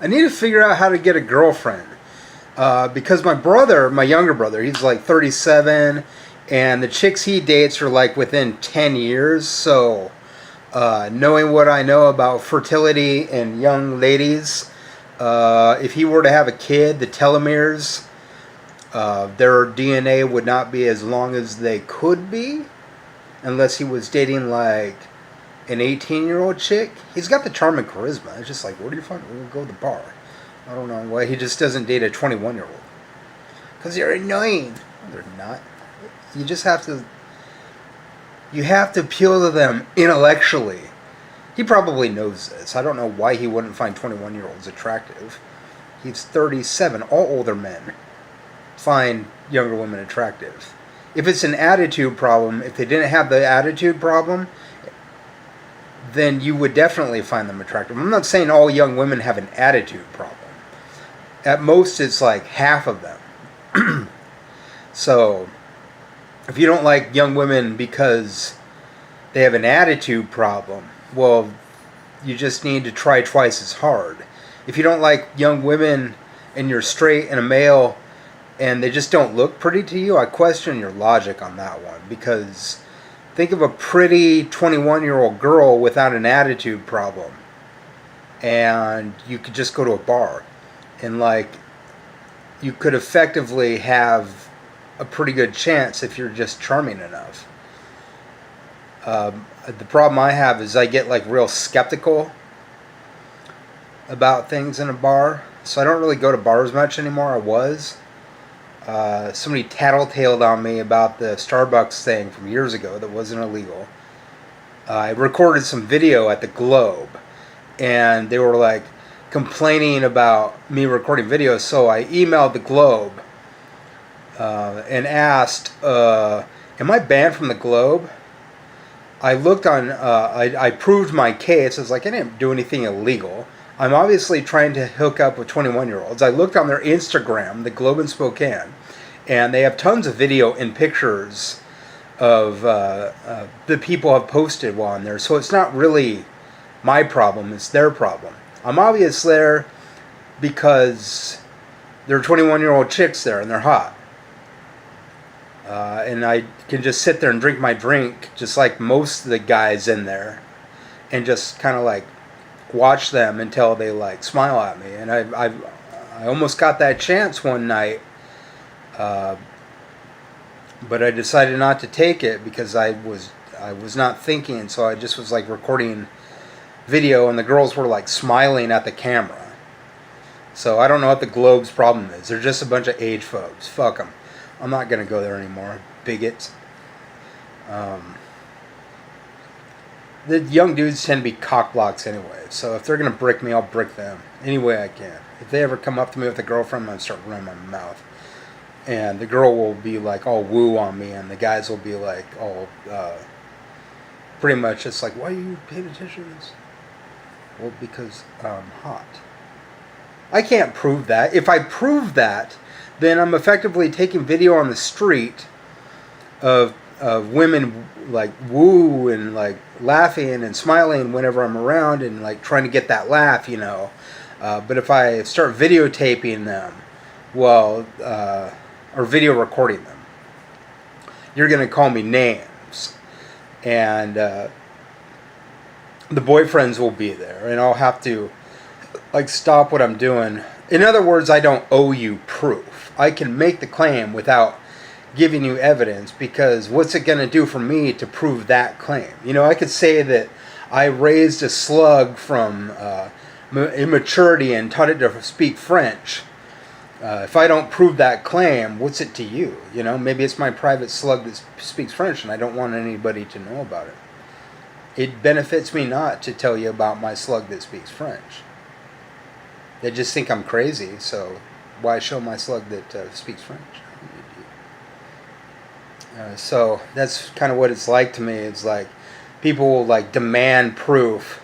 I need to figure out how to get a girlfriend. Because my younger brother, he's like 37, and the chicks he dates are like within 10 years. So, knowing what I know about fertility in young ladies, if he were to have a kid, the telomeres, their DNA would not be as long as they could be, unless he was dating like an 18-year-old chick. He's got the charm and charisma. It's just like, where do you find? We'll go to the bar. I don't know why he just doesn't date a 21-year-old. Because they're annoying. No, they're not. You just have to. You have to appeal to them intellectually. He probably knows this. I don't know why he wouldn't find 21-year-olds attractive. He's 37. All older men find younger women attractive. If it's an attitude problem, if they didn't have the attitude problem, then you would definitely find them attractive. I'm not saying all young women have an attitude problem. At most, it's like half of them. So, if you don't like young women because they have an attitude problem, well, you just need to try twice as hard. If you don't like young women and you're straight and a male and they just don't look pretty to you, I question your logic on that one. Because think of a pretty 21-year-old girl without an attitude problem, and you could just go to a bar and like you could effectively have a pretty good chance if you're just charming enough. The problem I have is I get like real skeptical about things in a bar, so I don't really go to bars much anymore. I was. Somebody tattletaled on me about the Starbucks thing from years ago that wasn't illegal. I recorded some video at the Globe, and they were like complaining about me recording videos, so I emailed the Globe and asked, am I banned from the Globe? I looked on, I proved my case. I was like, I didn't do anything illegal. I'm obviously trying to hook up with 21-year-olds. I looked on their Instagram, the Globe in Spokane, and they have tons of video and pictures of the people have posted while I'm there. So it's not really my problem, it's their problem. I'm obvious there because there are 21-year-old chicks there and they're hot. And I can just sit there and drink my drink just like most of the guys in there and just kind of like watch them until they like smile at me. And I almost got that chance one night, but I decided not to take it because I was not thinking, so I just was like recording video and the girls were like smiling at the camera. So I don't know what the Globe's problem is. They're just a bunch of age folks. Fuck them. I'm not going to go there anymore. Bigots. The young dudes tend to be cockblocks anyway. So if they're going to brick me, I'll brick them any way I can. If they ever come up to me with a girlfriend, I'm going to start running my mouth. And the girl will be like all woo on me, and the guys will be like all pretty much just like, why are you paying attention to this? Well, because I'm hot. I can't prove that. If I prove that, then I'm effectively taking video on the street of women like woo and like laughing and smiling whenever I'm around and like trying to get that laugh, you know. But if I start videotaping them, well, or video recording them, you're going to call me names. And the boyfriends will be there, and I'll have to like stop what I'm doing. In other words, I don't owe you proof. I can make the claim without giving you evidence, because what's it going to do for me to prove that claim? You know, I could say that I raised a slug from immaturity and taught it to speak French. If I don't prove that claim, what's it to you? You know, maybe it's my private slug that speaks French and I don't want anybody to know about it. It benefits me not to tell you about my slug that speaks French. They just think I'm crazy, so why show my slug that speaks French? So that's kind of what it's like to me. It's like people will like demand proof.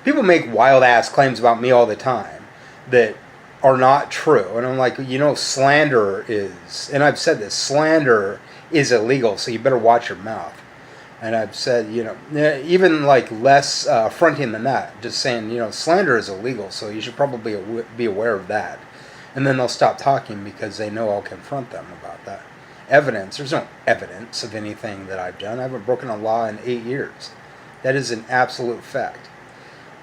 People make wild ass claims about me all the time that are not true. And I'm like, you know, slander is, and I've said this, slander is illegal, so you better watch your mouth. And I've said, even like less fronting than that, just saying, slander is illegal, so you should probably be aware of that. And then they'll stop talking because they know I'll confront them about that. Evidence, there's no evidence of anything that I've done. I haven't broken a law in 8 years. That is an absolute fact.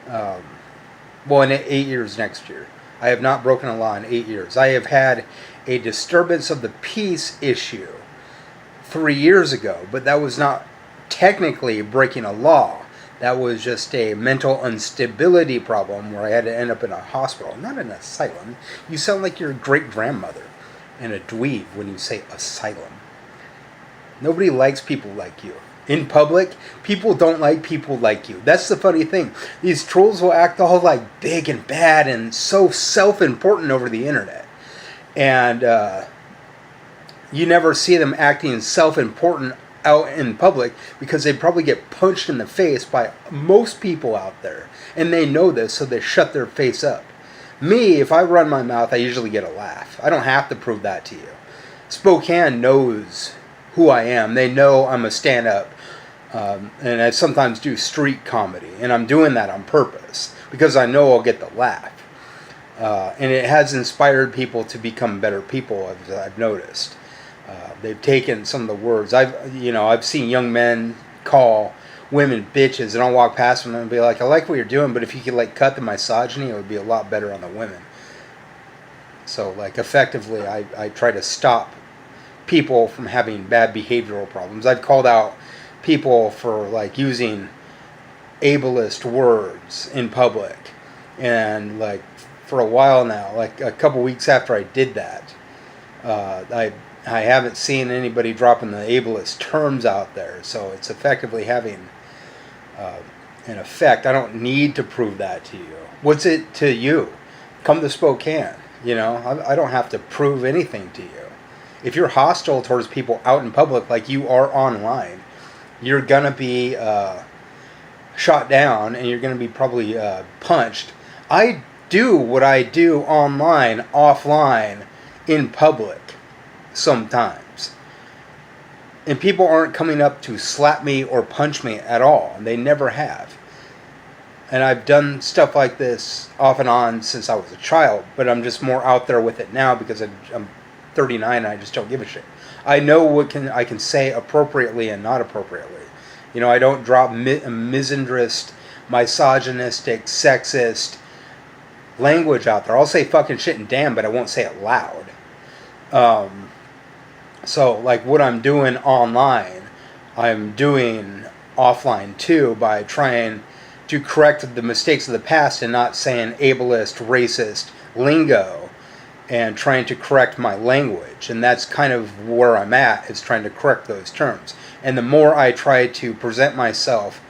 In 8 years next year. I have not broken a law in 8 years. I have had a disturbance of the peace issue 3 years ago, but that was not technically breaking a law. That was just a mental instability problem where I had to end up in a hospital, not an asylum. You sound like your great-grandmother and a dweeb when you say asylum. Nobody likes people like you. In public, people don't like people like you. That's the funny thing. These trolls will act all like big and bad and so self-important over the internet. And you never see them acting self-important out in public because they probably get punched in the face by most people out there. And they know this, so they shut their face up. Me, if I run my mouth, I usually get a laugh. I don't have to prove that to you. Spokane knows who I am. They know I'm a stand-up. And I sometimes do street comedy. And I'm doing that on purpose because I know I'll get the laugh. And it has inspired people to become better people, as I've noticed. They've taken some of the words. I've seen young men call women bitches, and I'll walk past them and be like, I like what you're doing, but if you could cut the misogyny, it would be a lot better on the women. So effectively, I try to stop people from having bad behavioral problems. I've called out people for using ableist words in public, and for a while now, a couple weeks after I did that, I haven't seen anybody dropping the ableist terms out there, so it's effectively having an effect. I don't need to prove that to you. What's it to you? Come to Spokane. I don't have to prove anything to you. If you're hostile towards people out in public like you are online, you're going to be shot down and you're going to be probably punched. I do what I do online, offline, in public sometimes. And people aren't coming up to slap me or punch me at all. And they never have. And I've done stuff like this off and on since I was a child, but I'm just more out there with it now because I'm 39 and I just don't give a shit. I know what I can say appropriately and not appropriately. I don't drop misandrist, misogynistic, sexist language out there. I'll say fucking shit and damn, but I won't say it loud. So what I'm doing online, I'm doing offline too by trying to correct the mistakes of the past and not saying ableist, racist lingo and trying to correct my language. And that's kind of where I'm at, is trying to correct those terms. And the more I try to present myself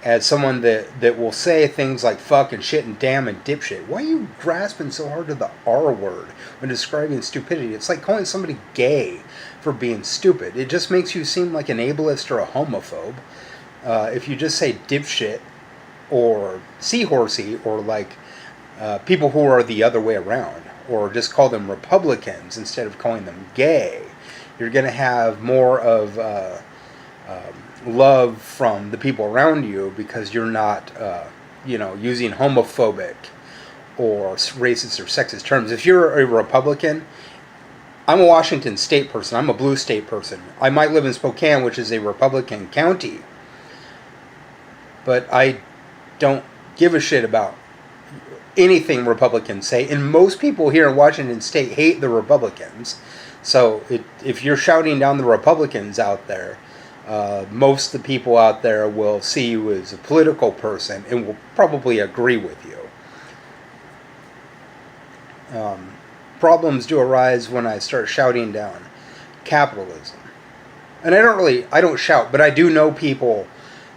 as someone that will say things like fuck and shit and damn and dipshit. Why are you grasping so hard to the R word when describing stupidity? It's like calling somebody gay for being stupid. It just makes you seem like an ableist or a homophobe. If you just say dipshit or seahorsey or people who are the other way around, or just call them Republicans instead of calling them gay, you're going to have more of love from the people around you because you're not, using homophobic or racist or sexist terms. If you're a Republican, I'm a Washington state person. I'm a blue state person. I might live in Spokane, which is a Republican county, but I don't give a shit about anything Republicans say. And most people here in Washington state hate the Republicans. So if you're shouting down the Republicans out there, most of the people out there will see you as a political person and will probably agree with you. Problems do arise when I start shouting down capitalism. And I don't shout, but I do know people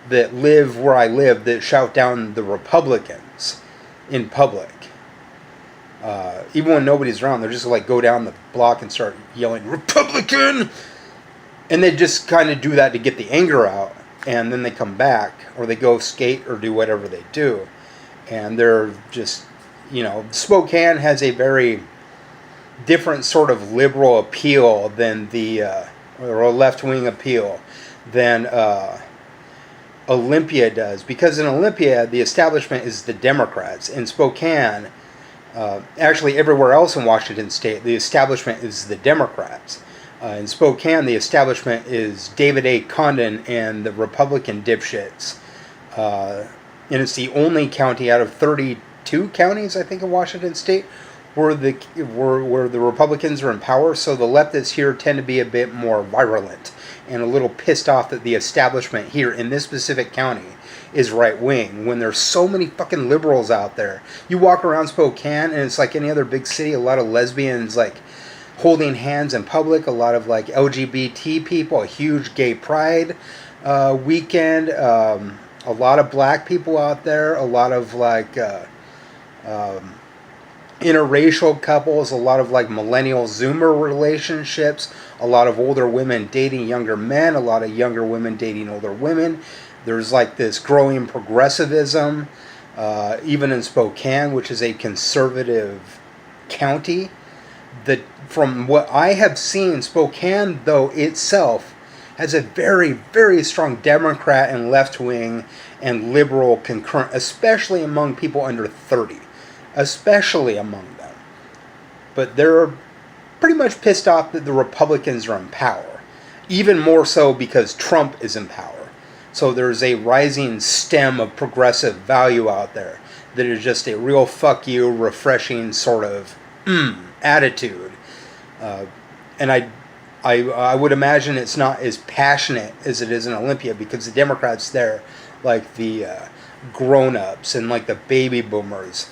that live where I live that shout down the Republicans in public. Even when nobody's around, they're just go down the block and start yelling, Republican! And they just kind of do that to get the anger out, and then they come back, or they go skate or do whatever they do. And they're just, Spokane has a very different sort of liberal appeal than or a left-wing appeal than Olympia does, because in Olympia the establishment is the Democrats. In Spokane, actually everywhere else in Washington State, the establishment is the Democrats. In Spokane, the establishment is David A. Condon and the Republican dipshits. And it's the only county out of 32 counties, I think, in Washington State where the Republicans are in power. So the leftists here tend to be a bit more virulent and a little pissed off that the establishment here in this specific county is right wing when there's so many fucking liberals out there. You walk around Spokane and it's like any other big city, a lot of lesbians like holding hands in public, a lot of like LGBT people, a huge gay pride weekend, a lot of black people out there, a lot of like interracial couples, a lot of like millennial Zoomer relationships, a lot of older women dating younger men, a lot of younger women dating older women. There's like this growing progressivism, even in Spokane, which is a conservative county. That, from what I have seen, Spokane, though, itself has a very, very strong Democrat and left-wing and liberal concurrent, especially among people under 30. Especially among them. But they're pretty much pissed off that the Republicans are in power. Even more so because Trump is in power. So there's a rising stem of progressive value out there that is just a real fuck you, refreshing sort of attitude. And I would imagine it's not as passionate as it is in Olympia, because the Democrats there, like the grown-ups and like the baby boomers,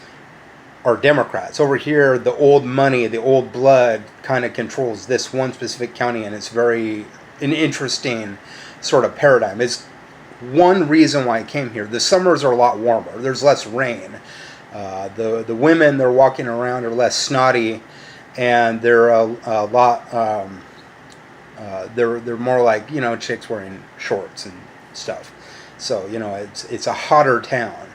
are Democrats. Over here, the old money, the old blood kind of controls this one specific county, and it's very an interesting sort of paradigm. It's one reason why I came here. The summers are a lot warmer. There's less rain. The women, they're walking around, are less snotty, and they're a lot. They're more like, you know, chicks wearing shorts and stuff. So, you know, it's a hotter town.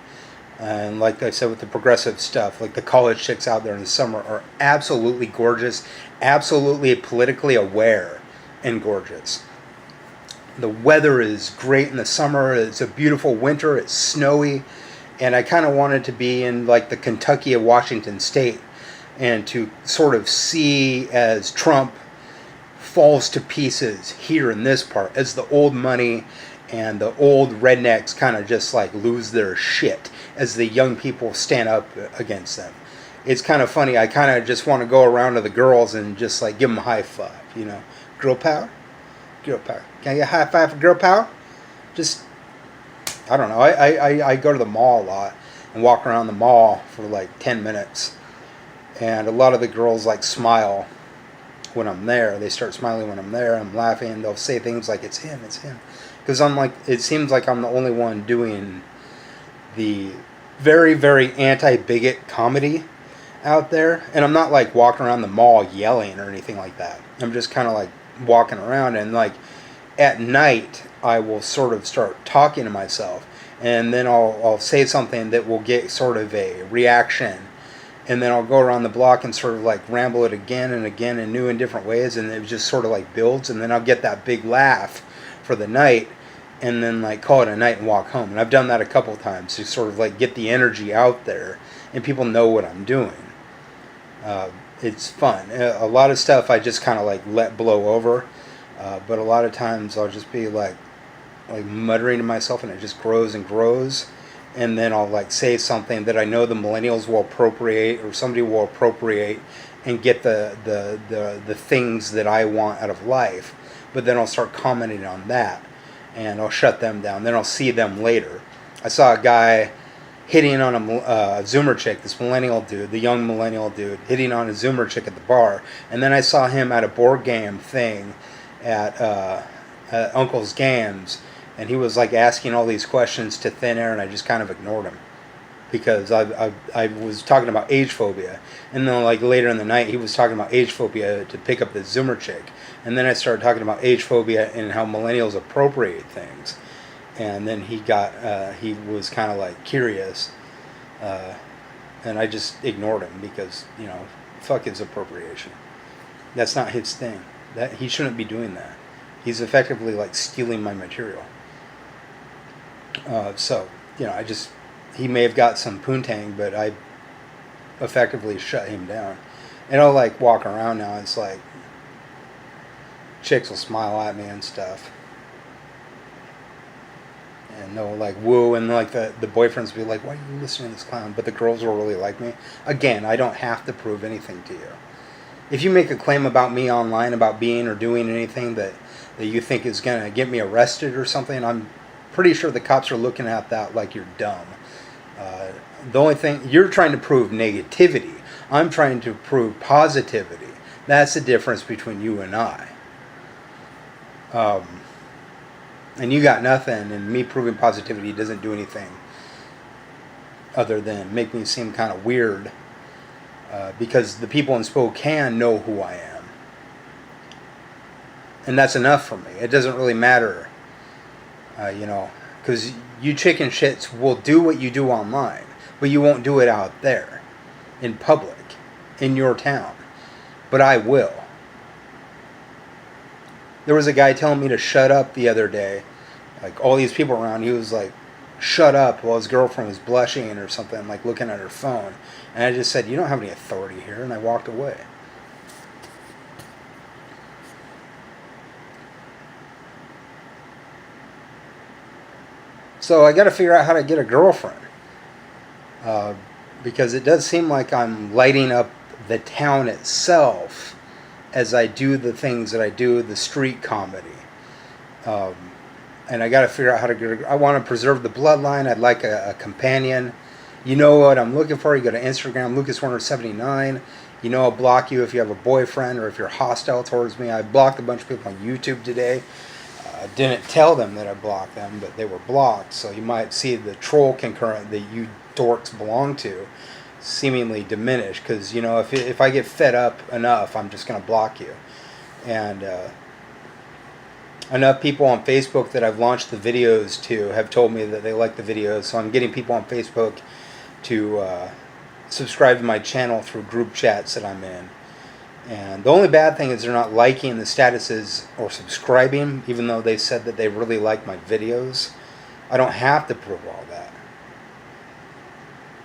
And like I said, with the progressive stuff, like the college chicks out there in the summer are absolutely gorgeous, absolutely politically aware and gorgeous. The weather is great in the summer. It's a beautiful winter. It's snowy. And I kind of wanted to be in like the Kentucky of Washington State and to sort of see as Trump falls to pieces here in this part, as the old money and the old rednecks kind of just like lose their shit as the young people stand up against them. It's kind of funny. I kind of just want to go around to the girls and just like give them a high five, you know. Girl power? Girl power. Can I get a high five for girl power? Just, I don't know. I go to the mall a lot and walk around the mall for like 10 minutes. And a lot of the girls like smile when I'm there. They start smiling when I'm there. I'm laughing. They'll say things like, it's him, it's him. Because I'm like, it seems like I'm the only one doing the very, very anti-bigot comedy out there. And I'm not like walking around the mall yelling or anything like that. I'm just kind of like walking around, and like at night I will sort of start talking to myself, and then I'll say something that will get sort of a reaction, and then I'll go around the block and sort of like ramble it again and again in new and different ways, and it just sort of like builds, and then I'll get that big laugh for the night, and then like call it a night and walk home. And I've done that a couple times to sort of like get the energy out there, and people know what I'm doing. It's fun. A lot of stuff I just kind of like let blow over, but a lot of times I'll just be like muttering to myself, and it just grows and grows, and then I'll like say something that I know the millennials will appropriate, or somebody will appropriate, and get the things that I want out of life. But then I'll start commenting on that, and I'll shut them down. Then I'll see them later. I saw a guy hitting on a Zoomer chick, this millennial dude, the young millennial dude, hitting on a Zoomer chick at the bar. And then I saw him at a board game thing at Uncle's Games, and he was like asking all these questions to thin air, and I just kind of ignored him. Because I was talking about age phobia. And then like later in the night, he was talking about age phobia to pick up the Zoomer chick. And then I started talking about age phobia and how millennials appropriate things. And then he was kind of like curious. And I just ignored him because, you know, fuck his appropriation. That's not his thing. He shouldn't be doing that. He's effectively like stealing my material. So, he may have got some poontang, but I effectively shut him down. And I'll like walk around now, it's like chicks will smile at me and stuff. And they'll like woo, and like the boyfriends will be like, why are you listening to this clown? But the girls will really like me. Again, I don't have to prove anything to you. If you make a claim about me online, about being or doing anything that you think is going to get me arrested or something, I'm pretty sure the cops are looking at that like you're dumb. The only thing, you're trying to prove negativity. I'm trying to prove positivity. That's the difference between you and I. And you got nothing, and me proving positivity doesn't do anything other than make me seem kind of weird, because the people in Spokane know who I am. And that's enough for me. It doesn't really matter, because you chicken shits will do what you do online, but you won't do it out there, in public, in your town. But I will. There was a guy telling me to shut up the other day. Like, all these people around, he was like, shut up, while his girlfriend was blushing or something, like looking at her phone. And I just said, you don't have any authority here, and I walked away. So I got to figure out how to get a girlfriend. Because it does seem like I'm lighting up the town itself as I do the things that I do, the street comedy. And I got to figure out how to get I want to preserve the bloodline. I'd like a companion. You know what I'm looking for. You go to Instagram, LucasWerner79. I'll block you if you have a boyfriend or if you're hostile towards me. I blocked a bunch of people on YouTube today. I didn't tell them that I blocked them, but they were blocked. So you might see the troll concurrent that you dorks belong to seemingly diminish. Because, if I get fed up enough, I'm just going to block you. And enough people on Facebook that I've launched the videos to have told me that they like the videos. So I'm getting people on Facebook to subscribe to my channel through group chats that I'm in. And the only bad thing is they're not liking the statuses or subscribing, even though they said that they really like my videos. I don't have to prove all that.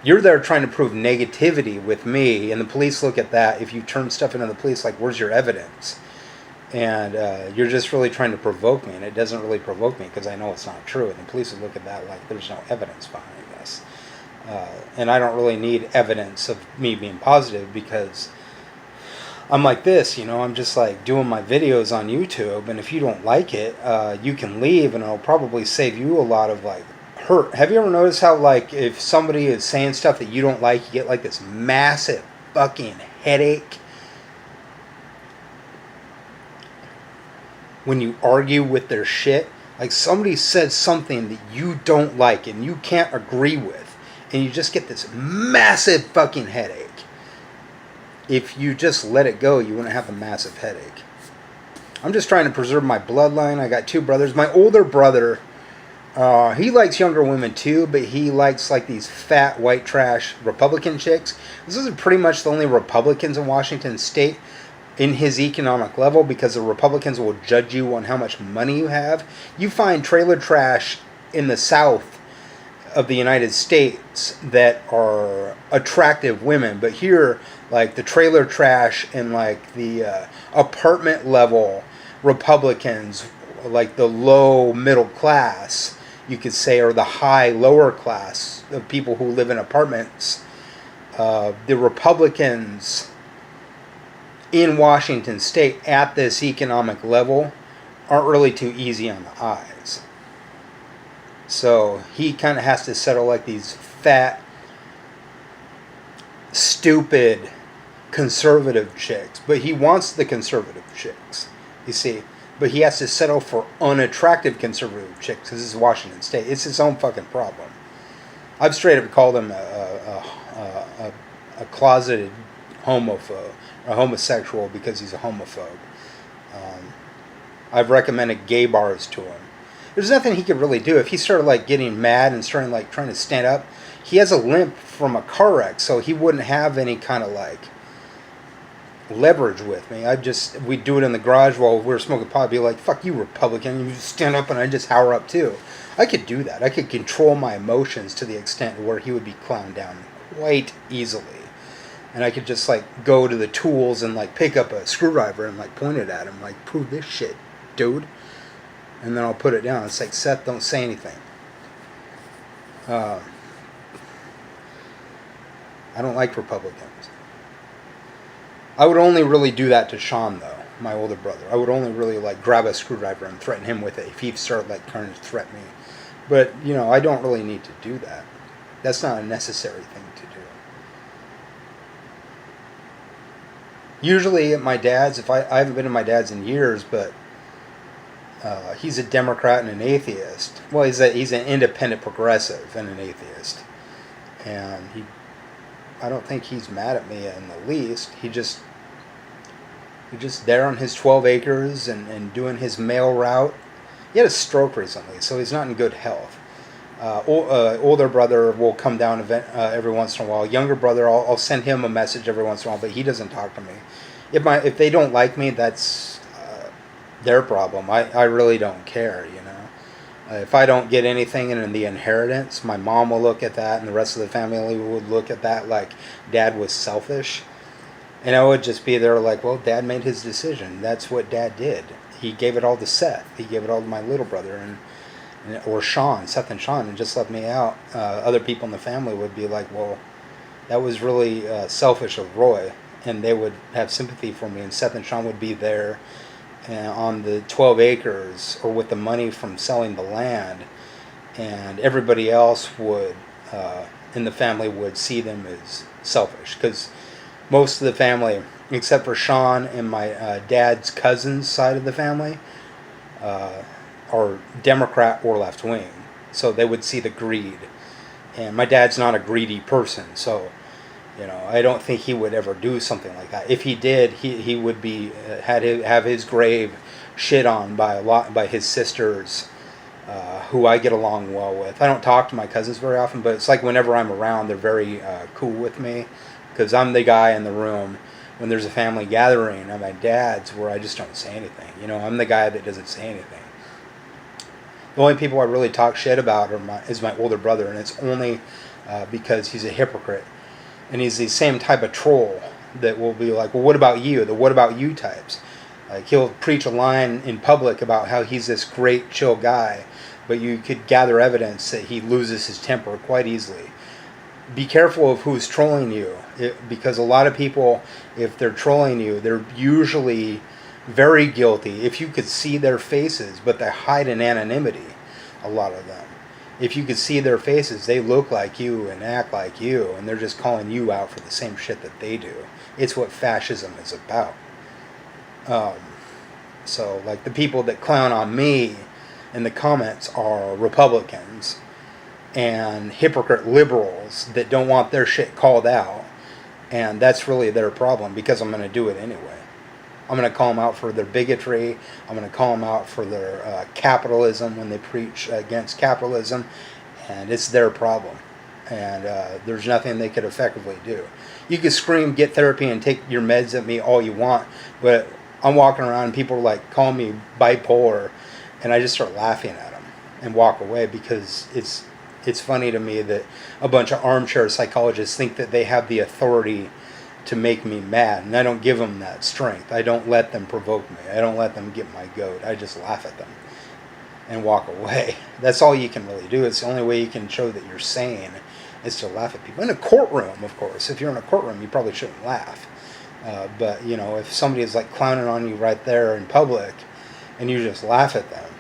You're there trying to prove negativity with me, and the police look at that. If you turn stuff into the police, like, where's your evidence? And you're just really trying to provoke me, and it doesn't really provoke me because I know it's not true. And the police would look at that like there's no evidence behind this. And I don't really need evidence of me being positive because I'm like this, I'm just like doing my videos on YouTube, and if you don't like it, you can leave, and it'll probably save you a lot of like hurt. Have you ever noticed how like if somebody is saying stuff that you don't like, you get like this massive fucking headache when you argue with their shit? Like somebody says something that you don't like and you can't agree with, and you just get this massive fucking headache. If you just let it go, you wouldn't have a massive headache. I'm just trying to preserve my bloodline. I got two brothers. My older brother, he likes younger women too, but he likes like these fat white trash Republican chicks. This is pretty much the only Republicans in Washington State in his economic level, because the Republicans will judge you on how much money you have. You find trailer trash in the South of the United States that are attractive women, but here, like the trailer trash and like the apartment level Republicans, like the low middle class, you could say, or the high lower class of people who live in apartments, the Republicans in Washington State at this economic level aren't really too easy on the eyes. So he kind of has to settle like these fat, stupid, conservative chicks. But he wants the conservative chicks, you see. But he has to settle for unattractive conservative chicks because this is Washington State. It's his own fucking problem. I've straight up called him a closeted homophobe, a homosexual, because he's a homophobe. I've recommended gay bars to him. There's nothing he could really do. If he started like getting mad and starting like trying to stand up, he has a limp from a car wreck, so he wouldn't have any kind of like leverage with me. We'd do it in the garage while we were smoking pot. I'd be like, fuck you, Republican. And you stand up and I just howl up too. I could do that. I could control my emotions to the extent where he would be clowned down quite easily. And I could just like go to the tools and like pick up a screwdriver and like point it at him, like, prove this shit, dude. And then I'll put it down. It's like, Seth, don't say anything. I don't like Republicans. I would only really do that to Sean, though, my older brother. I would only really like grab a screwdriver and threaten him with it if he started like trying to threaten me. But, you know, I don't really need to do that. That's not a necessary thing to do. Usually at my dad's, I haven't been to my dad's in years, but he's a Democrat and an atheist. Well, he's an independent progressive and an atheist. And I don't think he's mad at me in the least. He's just there on his 12 acres and doing his mail route. He had a stroke recently, so he's not in good health. Older brother will come down every once in a while. Younger brother, I'll send him a message every once in a while, but he doesn't talk to me. If they don't like me, that's their problem. I really don't care, you know. If I don't get anything in the inheritance, my mom will look at that, and the rest of the family would look at that like Dad was selfish. And I would just be there like, well, Dad made his decision. That's what Dad did. He gave it all to Seth. He gave it all to my little brother or Sean, Seth and Sean, and just left me out. Other people in the family would be like, well, that was really selfish of Roy. And they would have sympathy for me. And Seth and Sean would be there on the 12 acres or with the money from selling the land. And everybody else would, in the family, would see them as selfish. Because most of the family, except for Sean and my dad's cousin's side of the family, are Democrat or left wing. So they would see the greed. And my dad's not a greedy person, so you know, I don't think he would ever do something like that. If he did, he would be have his grave shit on by his sisters, who I get along well with. I don't talk to my cousins very often, but it's like whenever I'm around, they're very cool with me, because I'm the guy in the room when there's a family gathering at my dad's where I just don't say anything. You know, I'm the guy that doesn't say anything. The only people I really talk shit about is my older brother, and it's only because he's a hypocrite. And he's the same type of troll that will be like, well, what about you? The what about you types. Like, he'll preach a line in public about how he's this great, chill guy, but you could gather evidence that he loses his temper quite easily. Be careful of who's trolling you, because a lot of people, if they're trolling you, they're usually very guilty. If you could see their faces, but they hide in anonymity, a lot of them. If you could see their faces, they look like you and act like you, and they're just calling you out for the same shit that they do. It's what fascism is about. So, like, the people that clown on me in the comments are Republicans and hypocrite liberals that don't want their shit called out, and that's really their problem, because I'm going to do it anyway. I'm going to call them out for their bigotry. I'm going to call them out for their capitalism when they preach against capitalism. And it's their problem. And there's nothing they could effectively do. You can scream, get therapy, and take your meds at me all you want. But I'm walking around and people are like calling me bipolar. And I just start laughing at them and walk away, because it's funny to me that a bunch of armchair psychologists think that they have the authority to make me mad, and I don't give them that strength. I don't let them provoke me. I don't let them get my goat. I just laugh at them and walk away. That's all you can really do. It's the only way you can show that you're sane, is to laugh at people. In a courtroom, of course. If you're in a courtroom, you probably shouldn't laugh. But, you know, if somebody is like clowning on you right there in public and you just laugh at them,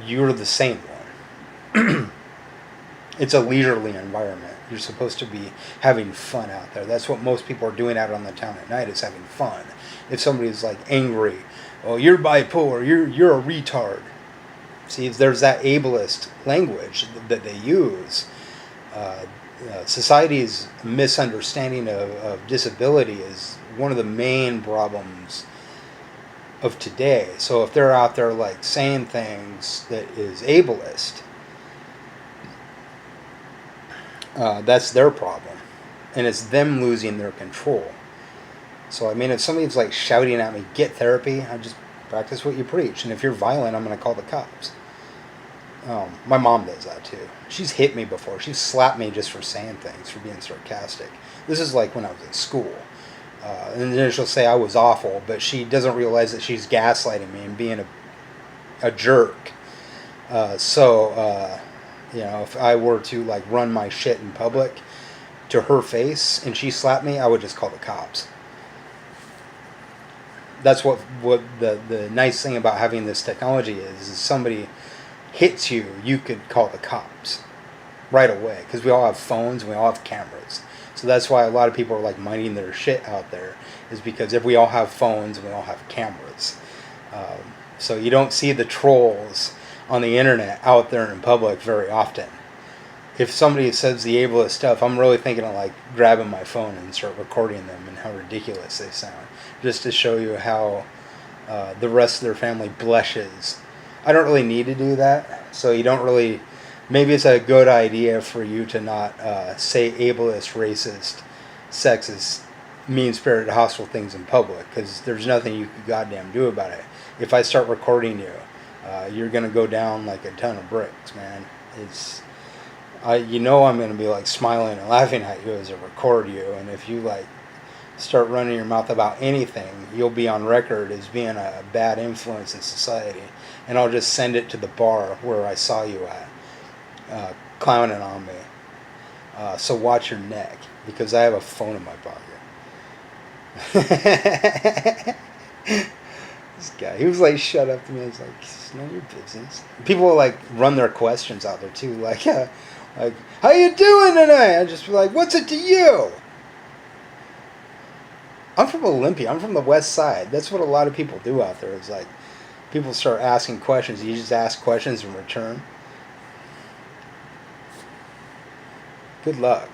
you're the sane one. It's a leisurely environment. You're supposed to be having fun out there. That's what most people are doing out on the town at night, is having fun. If somebody's like angry, oh, you're bipolar, you're a retard. See, if there's that ableist language that they use, society's misunderstanding of disability is one of the main problems of today. So if they're out there like saying things that is ableist, that's their problem, and it's them losing their control. So I mean, if somebody's like shouting at me, "Get therapy," I just practice what you preach. And if you're violent, I'm going to call the cops. My mom does that too. She's hit me before. She's slapped me just for saying things, for being sarcastic. This is like when I was in school. And then she'll say I was awful, but she doesn't realize that she's gaslighting me and being a jerk. You know, if I were to like run my shit in public to her face and she slapped me, I would just call the cops. That's what the nice thing about having this technology is somebody hits you, you could call the cops right away, because we all have phones and we all have cameras. So that's why a lot of people are like minding their shit out there, is because if we all have phones and we all have cameras. So you don't see the trolls on the internet out there in public very often. If somebody says the ableist stuff, I'm really thinking of like grabbing my phone and start recording them and how ridiculous they sound, just to show you how the rest of their family blushes. I don't really need to do that, so you don't really. Maybe it's a good idea for you to not say ableist, racist, sexist, mean-spirited, hostile things in public, because there's nothing you could goddamn do about it. If I start recording you, you're gonna go down like a ton of bricks, man. You know I'm gonna be like smiling and laughing at you as I record you, and if you like start running your mouth about anything, you'll be on record as being a bad influence in society, and I'll just send it to the bar where I saw you at, clowning on me. So watch your neck, because I have a phone in my pocket. This guy, he was like, shut up to me. I was like, it's none of your business. People will like run their questions out there too, like how you doing tonight? I just be like, what's it to you? I'm from Olympia. I'm from the West Side. That's what a lot of people do out there. Is like, people start asking questions. You just ask questions in return. Good luck.